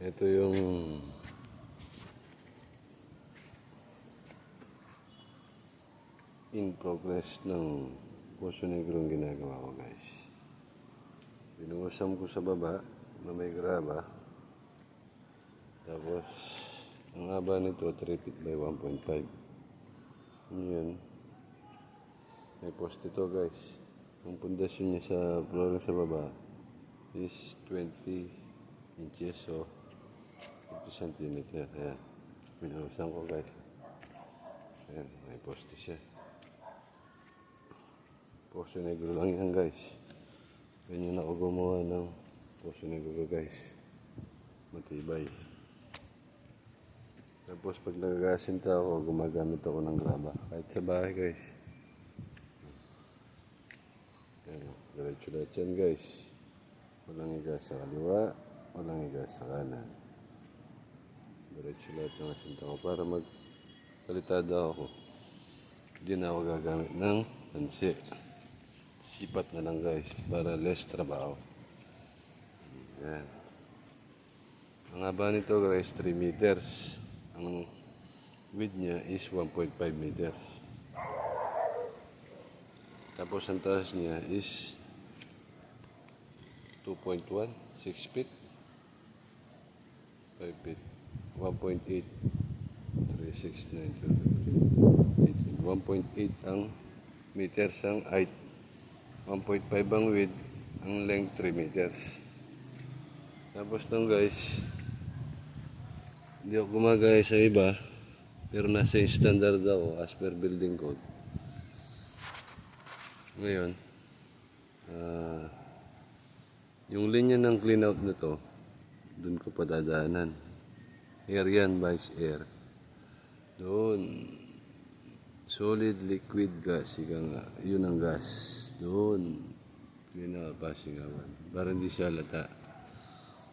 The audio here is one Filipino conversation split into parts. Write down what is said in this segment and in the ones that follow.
Ito yung in progress ng Poso Negrong ginagawa ko, guys. Binuhusam ko sa baba na may graba. Tapos ang haba nito 3 feet by 1.5. Yun. May poste ito, guys. Ang pundasyon niya sa flooring sa baba is 20 inches o 50 centimeter. Ayan. Binuhusam ko, guys. Ayan, may poste siya. Poso Negro lang yan, guys. Ganyan ako gumawa ng Poso Negro, guys. Matibay. Tapos pag nagagasinta ako, gumagamit ako ng graba. Kahit sa bahay, guys. Ayan, diretso lahat yan, guys. Walang higa sa kaliwa, walang higa sa kanan. Diretso lahat ng asinta ko para magpalitada ako. Hindi na ako gagamit ng tansi. Sipat na lang, guys, para less trabaho. Ayan. Ang haba nito, guys, 3 meters. Ang width niya is 1.5 meters. Tapos ang taas niya is 2.1, 6 feet, 5 feet, 1.8, 3, 6, 9, 12, 1.8 ang meters ang height. 1.5 ang width, ang length 3 meters. Tapos nung, guys, hindi ako gumagaya sa iba, pero nasa standard ako as per building code. Ngayon, yung linya ng clean out na to, dun ko padadaanan. Air yan, vice air. Doon, solid liquid gas, yun ang gas. Doon, pinapasingawan para hindi siya lata.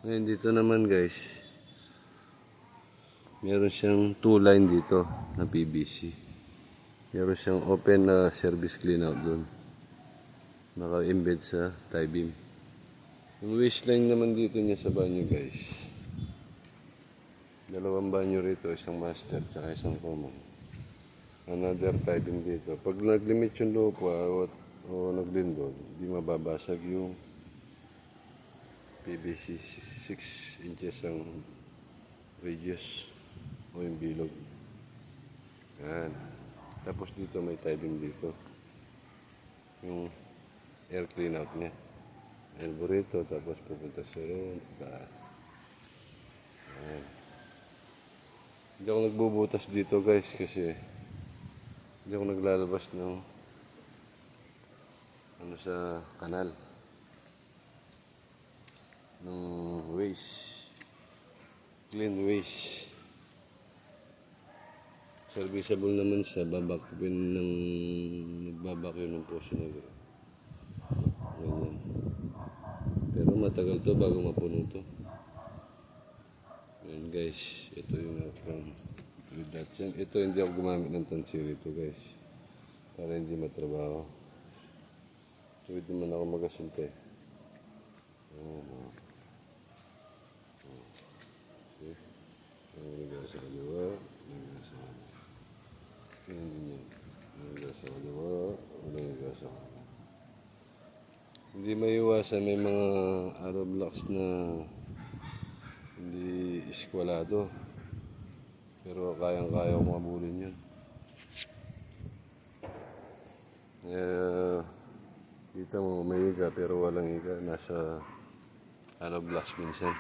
Ngayon dito naman, guys, meron siyang 2 line dito na PVC. Meron siyang open na service clean out doon, naka-embed sa tie beam. Yung waistline naman dito niya sa banyo, guys, 2 banyo rito, isang master tsaka isang common. Another tie beam dito. Pag naglimit yung lupa o naglindol, hindi mababasag yung PVC. 6 inches ang radius o yung bilog. Yan. Tapos dito may tie beam dito, yung air clean out niya. Elbow rito, tapos pupunta sa roon, taas. Yan. Hindi ako nagbubutas dito, guys, kasi hindi ako naglalabas ng sa kanal ng waste, clean waste. Serviceable naman siya, babakupin ng nagbabakyo ng Poso Negro. Ganyan. Pero matagal to bago mapuno to. Ayan, guys, ito yung from reduction. Ito hindi ako gumamit ng tansiri ito, guys, para hindi matrabaho. Tuwid naman ako mag-asinta eh. Okay. Ang liga sa kaliwa, liga sa kaliwa. Hindi yan. Liga sa kaliwa, liga sa kaliwa. Hindi maiwasan, may mga arrow blocks na hindi iskwalado. Pero kayang-kaya ko mabulin yun. Kita mo may higa pero walang higa, nasa arrow blocks minsan.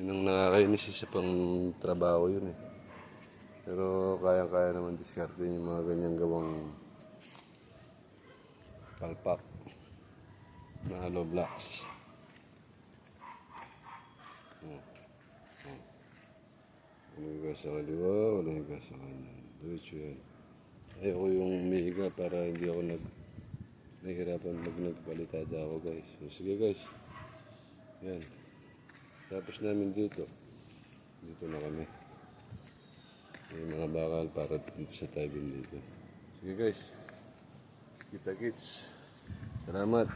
Yun ang nakakainis sa pang trabaho yun eh. Pero kaya-kaya naman diskartein yung mga ganyang gawang palpak na hollow blocks. Walang higa sa kaliwa, walang higa sa kanan. Diretso yan. Ayoko yung may higa para hindi ako nahihirapan nagpalitada ako, guys. So, sige, guys. Yan. Tapos namin dito. Dito na kami. May mga bakal para dito sa tie beam dito. Sige, guys. Kita-kits. Salamat.